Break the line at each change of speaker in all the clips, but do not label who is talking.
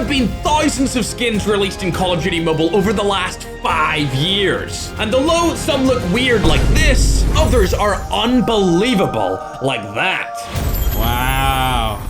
have been thousands of skins released in Call of Duty Mobile over the last 5 years. And although some look weird like this, others are unbelievable like that.
Wow.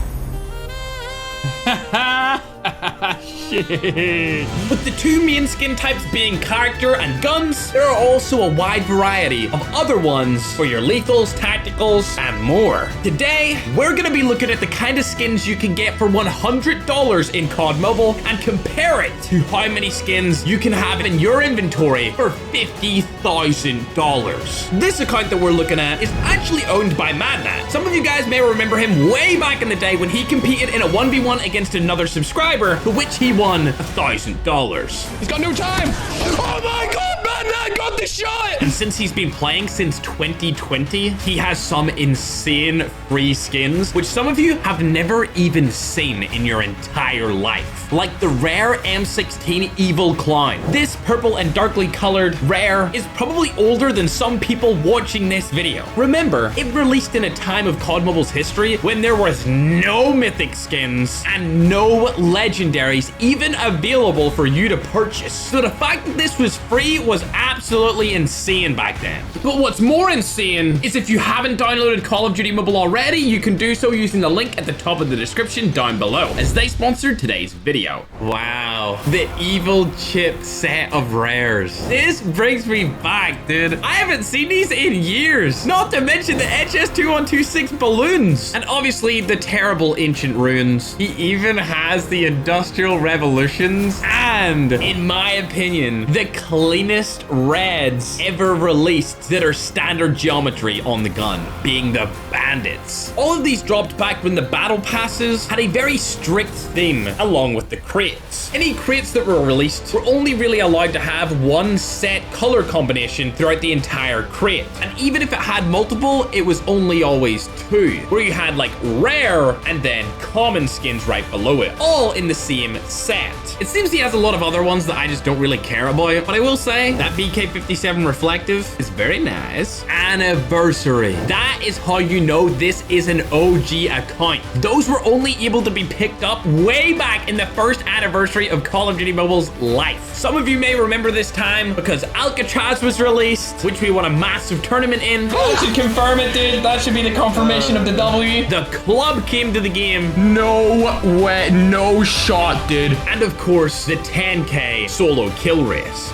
Shit.
With the two main skin types being character and guns, there are also a wide variety of other ones for your lethals, tacticals, and more. Today, we're gonna be looking at the kind of skins you can get for $100 in COD Mobile and compare it to how many skins you can have in your inventory for $50,000. This account that we're looking at is actually owned by Madnat. Some of you guys may remember him way back in the day when he competed in a 1v1 against another subscriber, for which he won $1,000.
He's got no time. Oh my God, man, I got the shot.
And since he's been playing since 2020, he has some insane free skins, which some of you have never even seen in your entire life. Like the rare M16 Evil Clown. This purple and darkly colored rare is probably older than some people watching this video. Remember, it released in a time of COD Mobile's history when there was no Mythic skins and no legendaries even available for you to purchase. So the fact that this was free was absolutely insane back then. But what's more insane is if you haven't downloaded Call of Duty Mobile already, you can do so using the link at the top of the description down below, as they sponsored today's video. Wow, the evil chip set of rares. This brings me back, dude. I haven't seen these in years. Not to mention the HS2126 balloons. And obviously the terrible ancient runes. He even has the industrial revolutions and, in my opinion, the cleanest reds ever released that are standard geometry on the gun, being the bandits. All of these dropped back when the battle passes had a very strict theme, along with the crates. Any crates that were released were only really allowed to have one set color combination throughout the entire crate. And even if it had multiple, it was only always two, where you had like rare and then common skins right below it, all in the same set. It seems he has a lot of other ones that I just don't really care about, but I will say that VK57 reflective is very nice. Anniversary. That is how you know this is an OG account. Those were only able to be picked up way back in the first anniversary of Call of Duty Mobile's life. Some of you may remember this time because Alcatraz was released, which we won a massive tournament in.
I should confirm it, dude. That should be the confirmation of the W.
The club came to the game.
No way, no shot, dude.
And of course, the 10K solo kill race.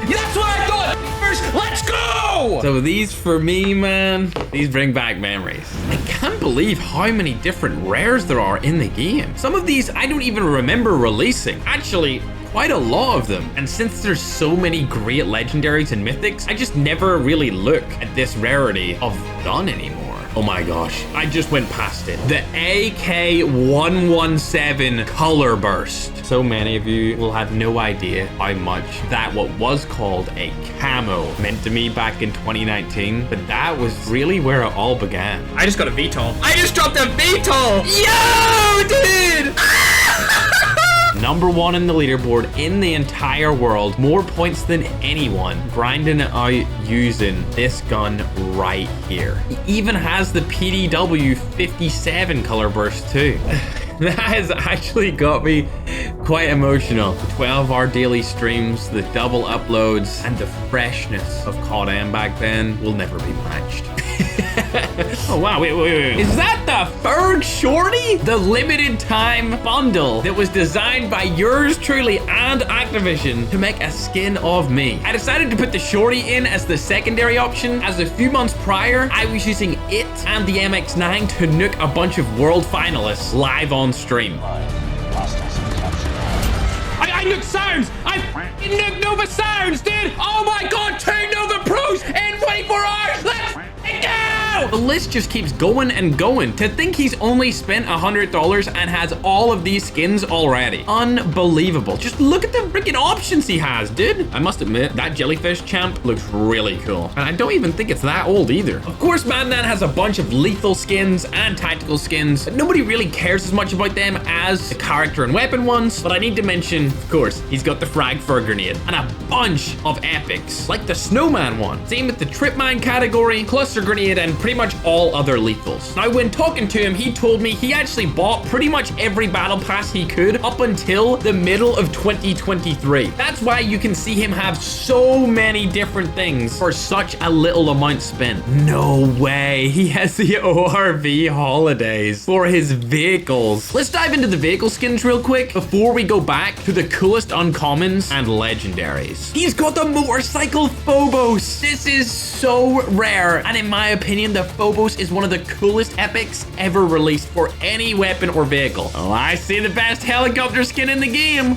That's what I thought. First, let's go.
So these for me, man, these bring back memories. I can't believe how many different rares there are in the game. Some of these I don't even remember releasing. Actually, quite a lot of them. And since there's so many great legendaries and mythics, I just never really look at this rarity of gun anymore. Oh my gosh, I just went past it. The AK-117 color burst. So many of you will have no idea how much that what was called a camo meant to me back in 2019, but that was really where it all began.
I just got a VTOL. I just dropped a VTOL. Yo, dude.
Number one in the leaderboard in the entire world, more points than anyone, grinding it out using this gun right here. He even has the PDW 57 color burst too. That has actually got me quite emotional. The 12-hour daily streams, the double uploads, and the freshness of COD M back then will never be matched. Oh wow, wait. Is that the Ferg Shorty? The limited time bundle that was designed by yours truly and Activision to make a skin of me. I decided to put the Shorty in as the secondary option, as a few months prior, I was using it and the MX-9 to nuke a bunch of world finalists live on stream.
I nuked Sounds! I nuked Nova Sounds, dude! Oh my God, 2 Nova Pros in 24 hours! Let's go!
The list just keeps going and going. To think he's only spent $100 and has all of these skins already. Unbelievable. Just look at the freaking options he has, dude. I must admit, that jellyfish champ looks really cool. And I don't even think it's that old either. Of course, Madman has a bunch of lethal skins and tactical skins, but nobody really cares as much about them as the character and weapon ones. But I need to mention, of course, he's got the frag Ferg grenade and a bunch of epics, like the snowman one. Same with the trip mine category, cluster grenade, and pretty much all other lethals. Now, when talking to him, he told me he actually bought pretty much every battle pass he could up until the middle of 2023. That's why you can see him have so many different things for such a little amount spent. No way. He has the ORV holidays for his vehicles. Let's dive into the vehicle skins real quick before we go back to the coolest uncommons and legendaries. He's got the motorcycle Phobos. This is so rare, and in my opinion, the Phobos is one of the coolest epics ever released for any weapon or vehicle. Oh, I see the best helicopter skin in the game.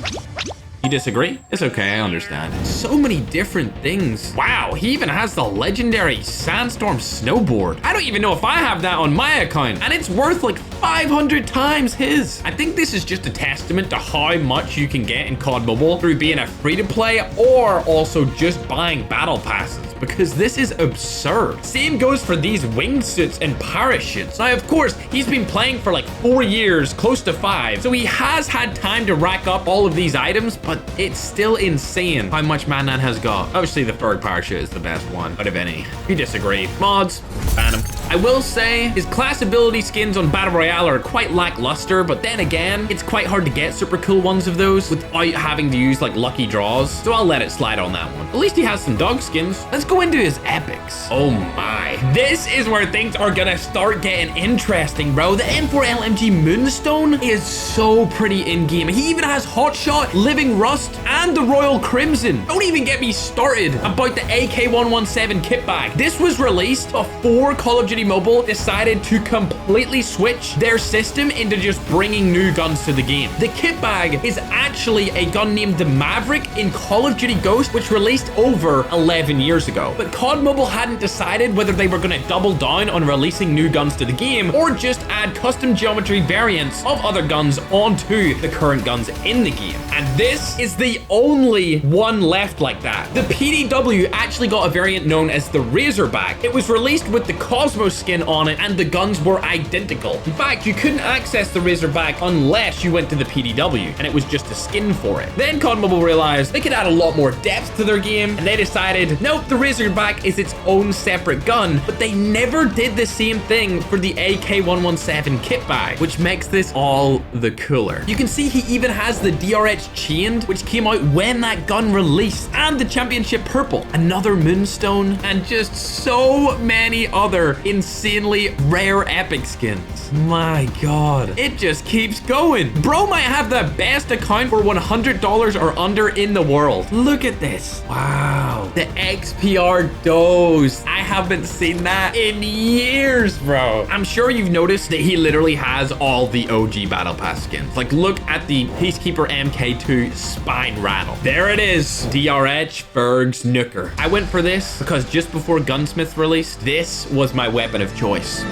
You disagree? It's okay, I understand. So many different things. Wow, he even has the legendary Sandstorm snowboard. I don't even know if I have that on my account, and it's worth like 500 times his. I think this is just a testament to how much you can get in COD Mobile through being a free-to-play or also just buying battle passes, because this is absurd. Same goes for these wingsuits and parachutes. Now, of course, he's been playing for like 4 years, close to 5, so he has had time to rack up all of these items, but it's still insane how much Mannan has got. Obviously, the Ferg parachute is the best one out of any. If you disagree, mods, ban him. I will say his class ability skins on Battle Royale are quite lackluster, but then again, it's quite hard to get super cool ones of those without having to use like lucky draws, so I'll let it slide on that one. At least he has some dog skins. Let's go into his epics. Oh my. This is where things are gonna start getting interesting, bro. The M4 LMG Moonstone is so pretty in-game. He even has Hotshot, Living Rust, and the Royal Crimson. Don't even get me started about the AK-117 kit bag. This was released before Call of Duty Mobile decided to completely switch their system into just bringing new guns to the game. The kit bag is actually a gun named the Maverick in Call of Duty Ghost, which released over 11 years ago. But COD Mobile hadn't decided whether they were going to double down on releasing new guns to the game or just add custom geometry variants of other guns onto the current guns in the game. And this is the only one left like that. The PDW actually got a variant known as the Razorback. It was released with the Cosmos skin on it, and the guns were identical. In fact, you couldn't access the Razorback unless you went to the PDW, and it was just a skin for it. Then COD Mobile realized they could add a lot more depth to their game, and they decided, nope, the Razorback is its own separate gun, but they never did the same thing for the AK-117 kit bag, which makes this all the cooler. You can see he even has the DRH Chained, which came out when that gun released, and the Championship Purple, another Moonstone, and just so many other insanely rare epic skins. My god, it just keeps going. Bro might have the best account for $100 or under in the world. Look at this. Wow, the XPR Doze. I haven't seen that in years, bro. I'm sure you've noticed that he literally has all the OG Battle Pass skins. Like, look at the Peacekeeper MK2 Spine Rattle. There it is. DRH Ferg's Nooker. I went for this because just before Gunsmith released, this was my weapon of choice.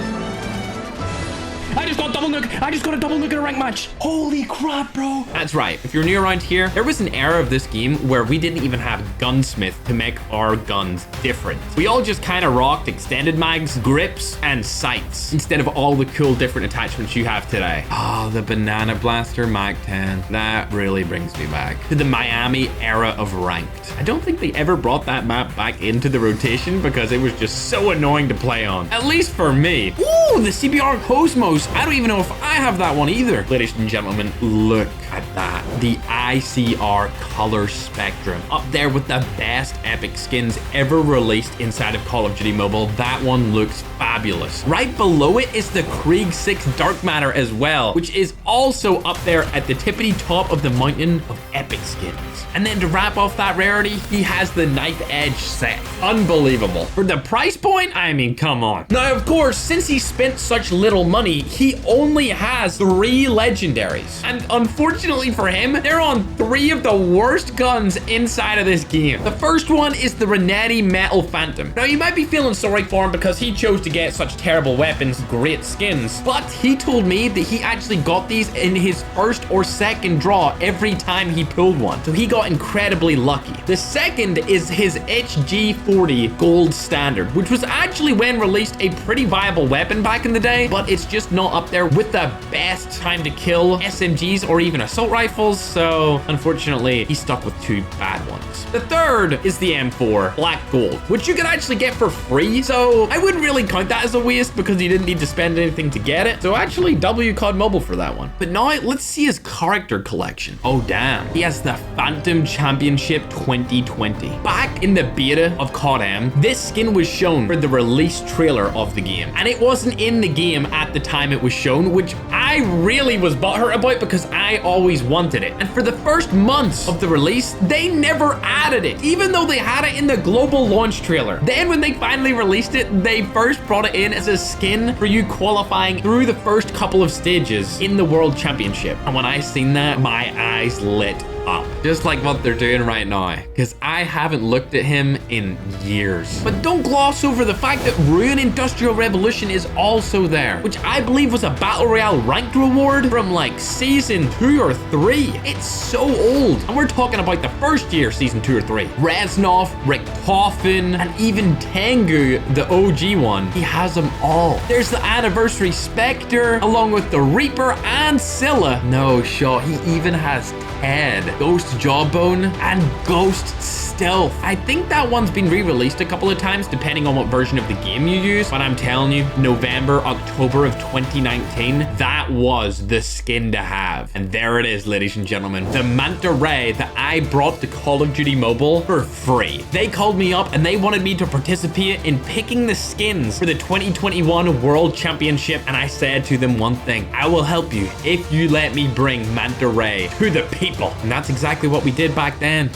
I just got double nuke. I just got a double nuke in a rank match. Holy crap, bro.
That's right. If you're new around here, there was an era of this game where we didn't even have Gunsmith to make our guns different. We all just kind of rocked extended mags, grips, and sights instead of all the cool different attachments you have today. Oh, the Banana Blaster Mag 10. That really brings me back to the Miami era of ranked. I don't think they ever brought that map back into the rotation because it was just so annoying to play on. At least for me. Ooh, the CBR Cosmos. I don't even know if I have that one either. Ladies and gentlemen, look at that. The ICR color spectrum. Up there with the best epic skins ever released inside of Call of Duty Mobile. That one looks fabulous. Right below it is the Krieg 6 Dark Matter as well, which is also up there at the tippity top of the mountain of epic skins. And then to wrap off that rarity, he has the Knife Edge set. Unbelievable. For the price point, I mean, come on. Now, of course, since he spent such little money, he only has 3 legendaries. And unfortunately for him, they're on 3 of the worst guns inside of this game. The first one is the Renetti Metal Phantom. Now, you might be feeling sorry for him because he chose to get such terrible weapons, great skins, but he told me that he actually got these in his first or second draw every time he pulled one. So he got incredibly lucky. The second is his HG40 Gold Standard, which was actually when released a pretty viable weapon back in the day, but it's just not up there with the best time to kill SMGs or even assault rifles. models, so unfortunately, he's stuck with 2 bad ones. The third is the M4 Black Gold, which you could actually get for free, so I wouldn't really count that as a waste because you didn't need to spend anything to get it. So actually, W COD Mobile for that one. But now, let's see his character collection. Oh, damn. He has the Phantom Championship 2020. Back in the beta of COD M, this skin was shown for the release trailer of the game, and it wasn't in the game at the time it was shown, which I really was butthurt about because I always wanted it. And for the first months of the release, they never added it, even though they had it in the global launch trailer. Then when they finally released it, they first brought it in as a skin for you qualifying through the first couple of stages in the World Championship. And when I seen that, my eyes lit up, just like what they're doing right now, because I haven't looked at him in years. But don't gloss over the fact that Ruin Industrial Revolution is also there, which I believe was a Battle Royale ranked reward from like season 2 or 3. It's so old, and we're talking about the first year, season 2 or 3. Reznov, Richtofen, and even Tengu, the OG one. He has them all. There's the Anniversary Spectre, along with the Reaper and Scylla. No shot, he even has Ted, Ghost Jawbone, and Ghost Stealth. I think that one's been re-released a couple of times depending on what version of the game you use, but I'm telling you, November, October of 2019, that was the skin to have. And there it is, ladies and gentlemen, the Manta Ray that I brought to Call of Duty Mobile for free. They called me up and they wanted me to participate in picking the skins for the 2021 World Championship, and I said to them one thing: I will help you if you let me bring Manta Ray to the people. And that's exactly what we did back then.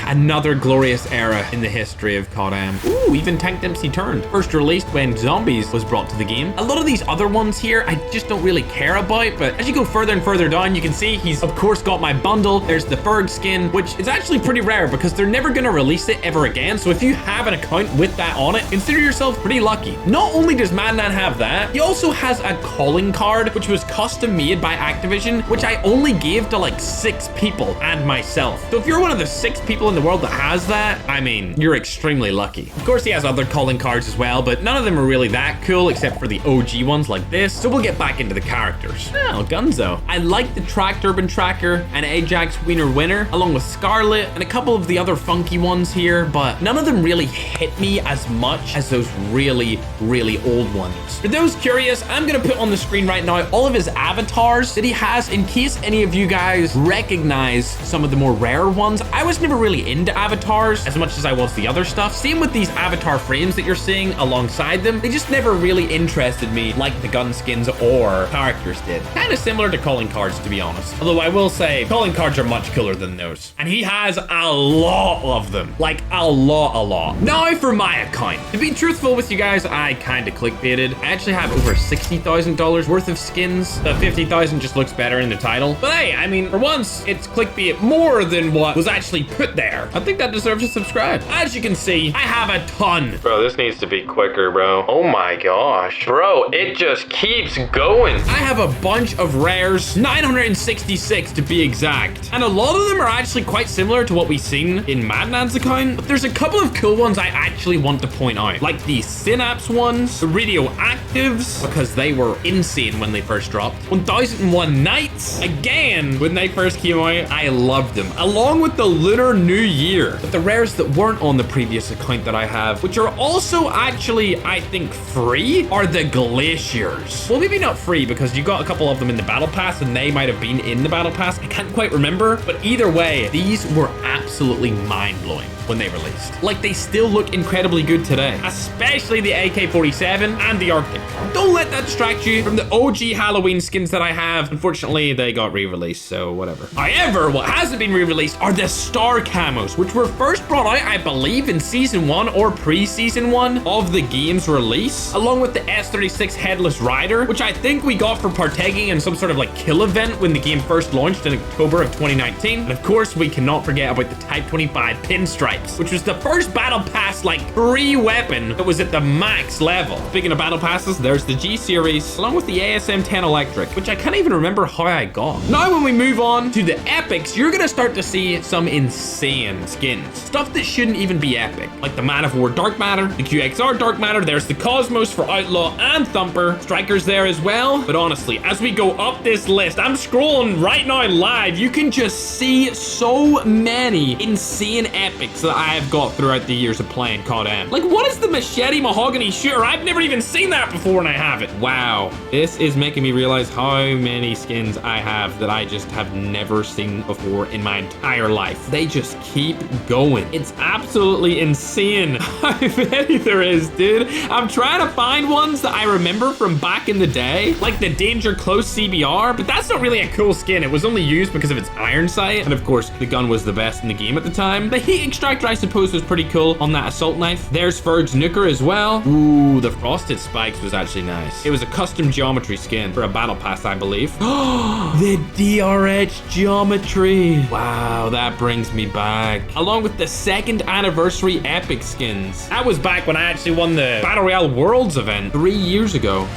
Another glorious era in the history of COD M. Ooh, even Tank Dempsey turned. First released when Zombies was brought to the game. A lot of these other ones here, I just don't really care about, but as you go further and further down, you can see he's of course got my bundle. There's the Ferg skin, which is actually pretty rare because they're never gonna release it ever again. So if you have an account with that on it, consider yourself pretty lucky. Not only does Madman have that, he also has a calling card, which was custom made by Activision, which I only gave to like 6 people and myself. So if you're one of the 6 people in the world that has that, I mean, you're extremely lucky. Of course, he has other calling cards as well, but none of them are really that cool except for the OG ones like this. So we'll get back into the characters. Oh, Gunzo. I like the Tracked Urban Tracker and Ajax Wiener Winner, along with Scarlet and a couple of the other funky ones here, but none of them really hit me as much as those really, really old ones. For those curious, I'm gonna put on the screen right now all of his avatars that he has in case any of you guys recognize some of the more rare ones. I was never really into avatars as much as I was the other stuff. Same with these avatar frames that you're seeing alongside them. They just never really interested me like the gun skins or characters did. Kind of similar to calling cards, to be honest. Although I will say, calling cards are much cooler than those. And he has a lot of them. Like a lot. Now for my account. To be truthful with you guys, I kind of clickbaited. I actually have over $60,000 worth of skins. The 50,000 just looks better in the title. But hey, I mean, for once, it's clickbait more than what was actually put there. I think that deserves a subscribe. As you can see, I have a ton. Bro, this needs to be quicker, bro. Oh my gosh. Bro, it just keeps going. I have a bunch of rares, 966 to be exact. And a lot of them are actually quite similar to what we've seen in Madman's account. But there's a couple of cool ones I actually want to point out. Like the Synapse ones, the Radioactives, because they were insane when they first dropped. 1001 Nights, again, when they first came out, I loved them. Along with the Lunar New Year. But the rares that weren't on the previous account that I have, which are also actually, I think, free, are the Glaciers. Well, maybe not free because you got a couple of them in the Battle Pass and they might have been in the Battle Pass. I can't quite remember, but either way, these were absolutely mind-blowing when they released. Like, they still look incredibly good today, especially the AK-47 and the Arctic. Don't let that distract you from the OG Halloween skins that I have. Unfortunately, they got re-released, so whatever. However, what hasn't been re-released are the Star Camos, which were first brought out, I believe, in Season 1 or pre-Season 1 of the game's release, along with the S36 Headless Rider, which I think we got for partaking in some sort of like kill event when the game first launched in October of 2019. And of course, we cannot forget about the Type 25 Pinstripes, which was the first Battle Pass like pre-weapon that was at the max level. Speaking of Battle Passes, there's the SG series, along with the ASM-10 Electric, which I can't even remember how I got. Now, when we move on to the epics, you're gonna start to see some insane skins. Stuff that shouldn't even be epic, like the Man of War Dark Matter, the QXR Dark Matter, there's the Cosmos for Outlaw and Thumper, Striker's there as well. But honestly, as we go up this list, I'm scrolling right now live, you can just see so many insane epics that I have got throughout the years of playing COD M. Like, what is the Machete Mahogany Shooter? I've never even seen that before and I have it. Wow, this is making me realize how many skins I have that I just have never seen before in my entire life. They just keep going. It's absolutely insane how many there is, dude. I'm trying to find ones that I remember from back in the day, like the Danger Close CBR, but that's not really a cool skin. It was only used because of its iron sight, and of course, the gun was the best in the game at the time. The Heat Extractor, I suppose, was pretty cool on that assault knife. There's Ferg's Nuker as well. Ooh, the Frosted Spikes was actually nice. It was a custom geometry skin for a battle pass, I believe. The DRH geometry. Wow, that brings me back. Along with the 2nd anniversary epic skins. That was back when I actually won the Battle Royale Worlds event 3 years ago.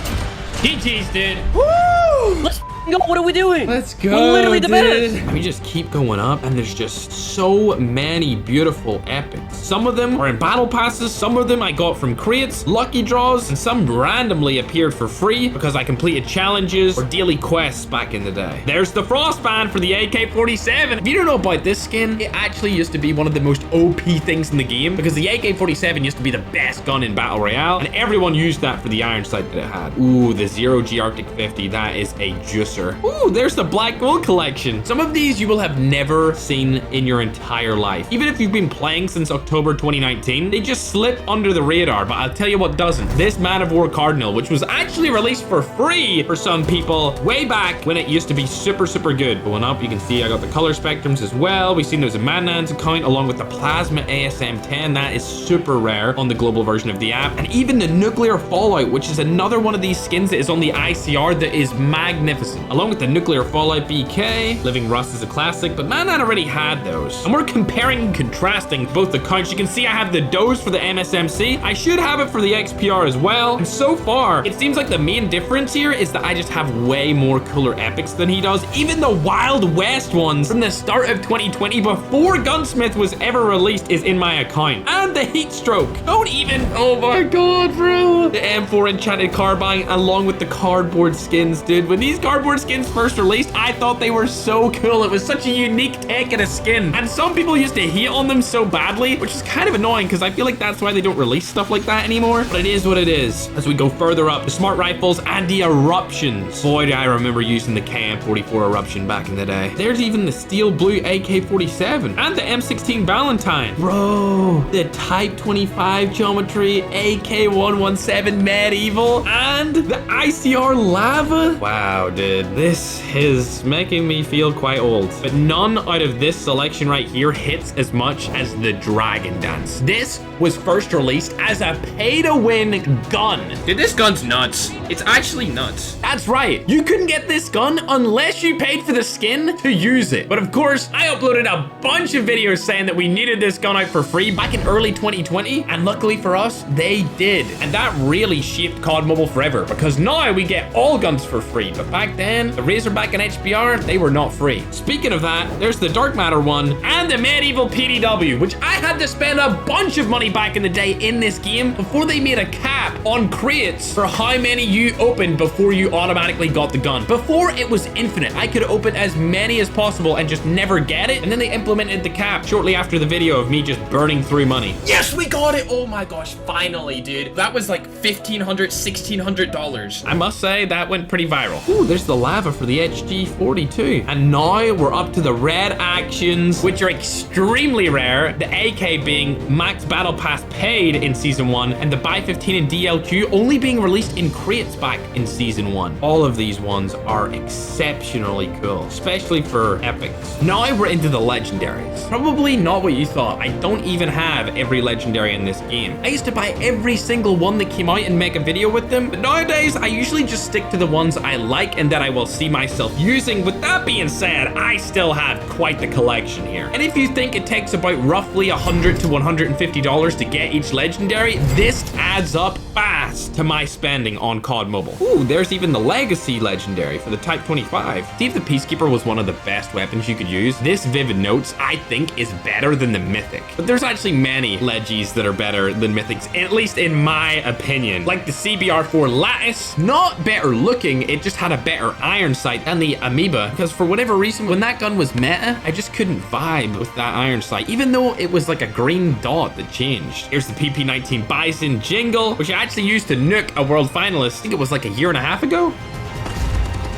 GG's, dude.
Woo! Let's go. What are we doing?
Let's go,
We're literally the best.
We just keep going up, and there's just so many beautiful epics. Some of them are in battle passes, some of them I got from crates, lucky draws, and some randomly appeared for free because I completed challenges or daily quests back in the day. There's the Frostband for the AK-47. If you don't know about this skin, it actually used to be one of the most OP things in the game because the AK-47 used to be the best gun in Battle Royale, and everyone used that for the iron sight that it had. Ooh, the Zero G Arctic 50, that is a juicer. Ooh, there's the Black Gold collection. Some of these you will have never seen in your entire life. Even if you've been playing since October 2019, they just slip under the radar, but I'll tell you what doesn't. This Man of War Cardinal, which was actually released for free for some people way back when it used to be super, super good. Going up, you can see I got the color spectrums as well. We've seen there's a Madnan's account along with the Plasma ASM-10. That is super rare on the global version of the app. And even the Nuclear Fallout, which is another one of these skins that is on the ICR that is magnificent. Along with the Nuclear Fallout BK, Living Rust is a classic, but man, I already had those. And we're comparing and contrasting both accounts. You can see I have the Doze for the MSMC. I should have it for the XPR as well. And so far, it seems like the main difference here is that I just have way more cooler epics than he does. Even the Wild West ones from the start of 2020 before Gunsmith was ever released is in my account. And the Heat Stroke. Don't even, oh my God, bro. The M4 Enchanted Carbine along with the cardboard skins, dude. When these cardboard skins first released, I thought they were so cool. It was such a unique take in a skin. And some people used to hate on them so badly, which is kind of annoying because I feel like that's why they don't release stuff like that anymore. But it is what it is. As we go further up, the Smart Rifles and the Eruptions. Boy, do I remember using the KM44 Eruption back in the day. There's even the Steel Blue AK-47 and the M16 Valentine. Bro, the Type 25 Geometry, AK-117 Medieval, and the ICR Lava. Wow, dude. This is making me feel quite old. But none out of this selection right here hits as much as the Dragon Dance. This was first released as a pay-to-win gun.
Dude, this gun's nuts. It's actually nuts.
That's right. You couldn't get this gun unless you paid for the skin to use it. But of course, I uploaded a bunch of videos saying that we needed this gun out for free back in early 2020. And luckily for us, they did. And that really shaped COD Mobile forever because now we get all guns for free. But back then, the Razorback and HBR, they were not free. Speaking of that, there's the Dark Matter one and the Medieval PDW, which I had to spend a bunch of money back in the day in this game before they made a cap on crates for how many you opened before you automatically got the gun. Before, it was infinite. I could open as many as possible and just never get it. And then they implemented the cap shortly after the video of me just burning through money.
Yes, we got it. Oh my gosh, finally, dude. That was like $1,500, $1,600.
I must say that went pretty viral. Ooh, there's the Lava for the HG42. And now we're up to the Red Actions, which are extremely rare. The AK being Max Battle Pass paid in Season 1, and the Buy 15 and DLQ only being released in crates back in Season 1. All of these ones are exceptionally cool, especially for epics. Now we're into the legendaries. Probably not what you thought. I don't even have every legendary in this game. I used to buy every single one that came out and make a video with them, but nowadays I usually just stick to the ones I like and that I will see myself using. With that being said, I still have quite the collection here. And if you think it takes about roughly $100 to $150 to get each legendary, this adds up fast to my spending on COD Mobile. Ooh, there's even the Legacy Legendary for the Type 25. See if the Peacekeeper was one of the best weapons you could use. This Vivid Notes, I think, is better than the Mythic. But there's actually many Legis that are better than Mythics, at least in my opinion. Like the CBR4 Lattice, not better looking, it just had a better iron sight than the Amoeba, because for whatever reason, when that gun was meta, I just couldn't vibe with that iron sight, even though it was like a green dot that changed. Here's the PP19 Bison Jingle, which I actually used to nuke a world finalist. I think it was like a year and a half ago.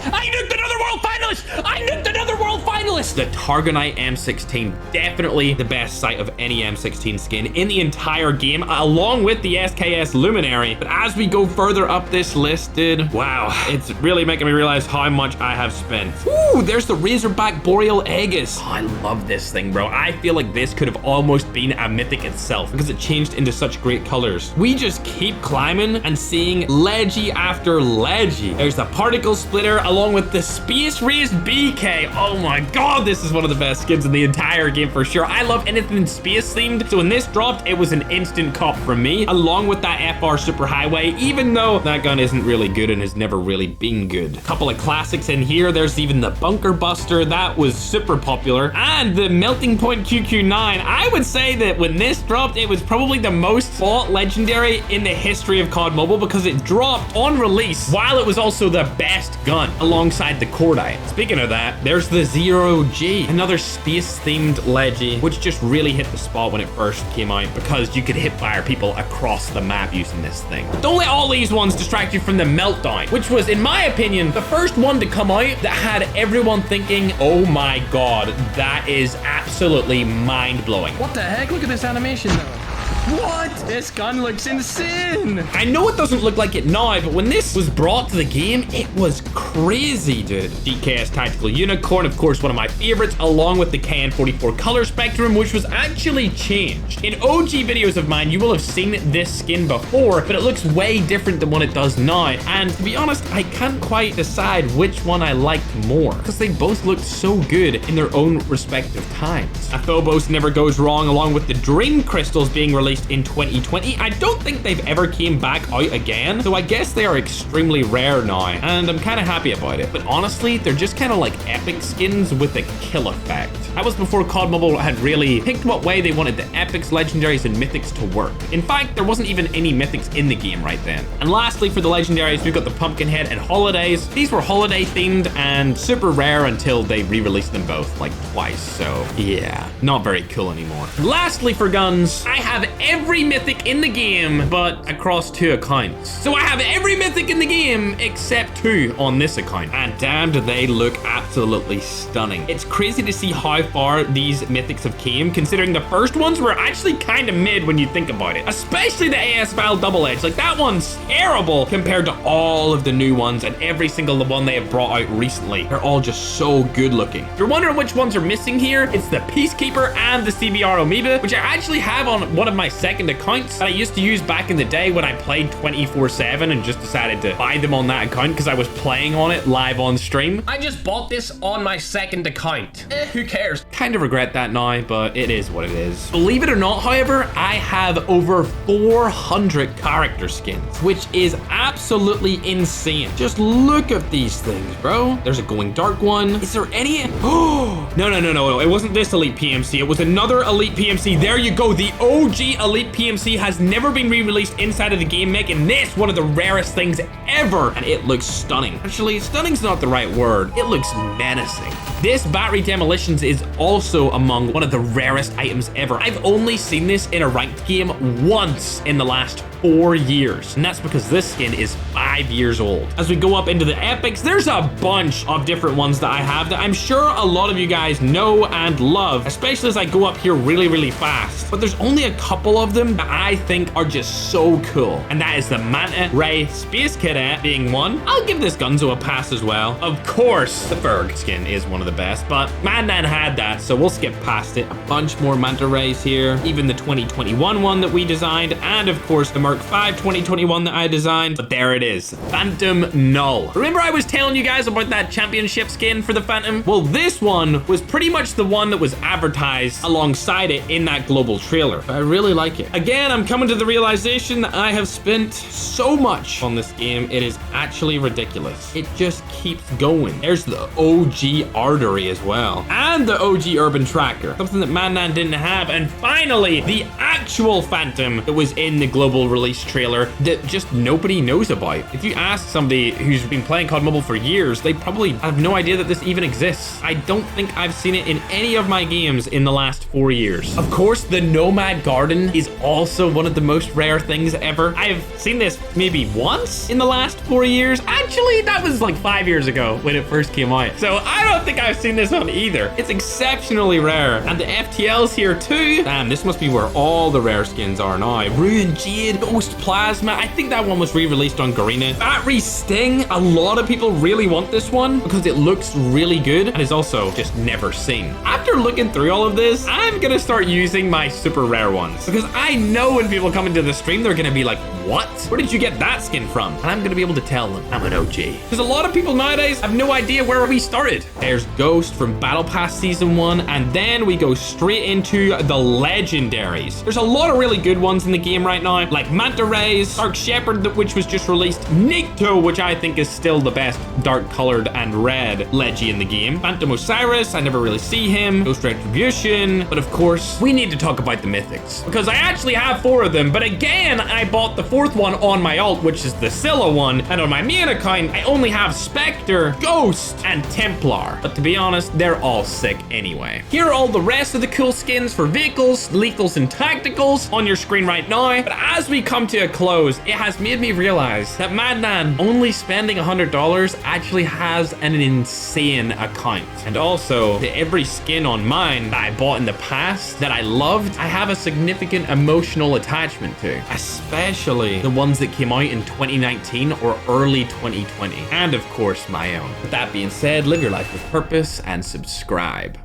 I nuked another world finalist! I nuked another world finalist!
The Targonite M16, definitely the best sight of any M16 skin in the entire game, along with the SKS Luminary. But as we go further up this list, dude, wow, it's really making me realize how much I have spent. Ooh, there's the Razorback Boreal Aegis. Oh, I love this thing, bro. I feel like this could have almost been a Mythic itself because it changed into such great colors. We just keep climbing and seeing Legi after Legi. There's the Particle Splitter, along with the Space Raised BK. Oh my god, this is one of the best skins in the entire game for sure. I love anything space themed, so when this dropped, it was an instant cop from me, along with that FR Superhighway, even though that gun isn't really good and has never really been good. A couple of classics in here. There's even the Bunker Buster. That was super popular. And the Melting Point QQ9. I would say that when this dropped, it was probably the most bought legendary in the history of COD Mobile because it dropped on release while it was also the best gun alongside the Cordite. Speaking of that, there's the Zero G, another space-themed Legi, which just really hit the spot when it first came out because you could hit fire people across the map using this thing. Don't let all these ones distract you from the Meltdown, which was, in my opinion, the first one to come out that had everyone thinking, oh my god, that is absolutely mind-blowing.
What the heck? Look at this animation though. What? This gun looks insane.
I know it doesn't look like it now, but when this was brought to the game, it was crazy, dude. DKS Tactical Unicorn, of course, one of my favorites, along with the KN44 color spectrum, which was actually changed. In OG videos of mine, you will have seen this skin before, but it looks way different than what it does now. And to be honest, I can't quite decide which one I liked more, because they both looked so good in their own respective times. A Phobos never goes wrong, along with the Dream Crystals being released in 2020. I don't think they've ever came back out again, so I guess they are extremely rare now, and I'm kind of happy about it. But honestly, they're just kind of like epic skins with a kill effect. That was before COD Mobile had really picked what way they wanted the epics, legendaries, and mythics to work. In fact, there wasn't even any mythics in the game right then. And lastly, for the legendaries, we've got the Pumpkinhead and Holidays. These were holiday themed and super rare until they re-released them both like twice, so yeah, not very cool anymore. Lastly, for guns, I have every mythic in the game, but across 2 accounts. So I have every mythic in the game except 2 on this account, and damn do they look absolutely stunning. It's crazy to see how far these mythics have came, considering the first ones were actually kind of mid when you think about it, especially the AS Val Double Edge. Like, that one's terrible compared to all of the new ones and every single one they have brought out recently. They're all just so good looking. If you're wondering which ones are missing here, it's the Peacekeeper and the CBR Amoeba, which I actually have on one of my second accounts that I used to use back in the day when I played 24/7 and just decided to buy them on that account because I was playing on it live on stream.
I just bought this on my second account. Who cares?
Kind of regret that now, but it is what it is. Believe it or not, however, I have over 400 character skins, which is absolutely insane. Just look at these things, bro. There's a Going Dark one. Is there any? Oh, no. It wasn't this Elite PMC. It was another Elite PMC. There you go. The OG Elite PMC has never been re-released inside of the game, making this one of the rarest things ever. And it looks stunning. Actually, stunning's not the right word. It looks menacing. This Battery Demolitions is also among one of the rarest items ever. I've only seen this in a ranked game once in the last 4 years, and that's because this skin is 5 years old. As we go up into the epics, there's a bunch of different ones that I have that I'm sure a lot of you guys know and love, especially as I go up here really fast. But there's only a couple of them that I think are just so cool, and that is the Manta Ray Space Cadet being one. I'll give this Gunzo a pass as well. Of course, the Ferg skin is one of the best, but Madnan had that, so we'll skip past it. A bunch more Manta Rays here, even the 2021 one that we designed, and of course the Mark V 2021 that I designed. But there it is, Phantom Null. Remember I was telling you guys about that championship skin for the Phantom? Well, this one was pretty much the one that was advertised alongside it in that global trailer. I really like it. Again, I'm coming to the realization that I have spent so much on this game. It is actually ridiculous. It just keeps going. There's the OG artery as well, and the OG urban tracker, something that Madnan didn't have. And finally, the actual Phantom that was in the global release trailer that just nobody knows about. If you ask somebody who's been playing COD Mobile for years, they probably have no idea that this even exists. I don't think I've seen it in any of my games in the last 4 years. Of course, the Nomad Garden is also one of the most rare things ever. I've seen this maybe once in the last 4 years. Actually, that was like 5 years ago when it first came out. So I don't think I've seen this one either. It's exceptionally rare. And the FTL's here too. Damn, this must be where all the rare skins are now. Ruined Jade, Ghost Plasma. I think that one was re-released on Garena. Battery Sting. A lot of people really want this one because it looks really good and is also just never seen. After looking through all of this, I'm gonna start using my super rare ones because I know when people come into the stream, they're gonna be like, what? Where did you get that skin from? And I'm gonna be able to tell them I'm an OG. Because a lot of people nowadays have no idea where we started. There's Ghost from Battle Pass Season 1, and then we go straight into the legendaries. There's a lot of really good ones in the game right now, like Manta Rays, Dark Shepherd, which was just released, Nikto, which I think is still the best dark colored and red Leggy in the game, Phantom Osiris, I never really see him, Ghost Retribution, but of course, we need to talk about the Mythics, because I actually have 4 of them, but again, I bought the 4th one on my alt, which is the Scylla one, and on my main account, I only have Spectre, Ghost, and Templar, but to be honest, they're all sick anyway. Here are all the rest of the cool skins for vehicles, lethals, and tacticals on your screen right now, but as we come to a close, it has made me realize that Madnan only spending $100 actually has an insane account, and also to every skin on mine that I bought in the past that I loved, I have a significant emotional attachment to, especially the ones that came out in 2019 or early 2020, and of course my own. With that being said, live your life with purpose and subscribe.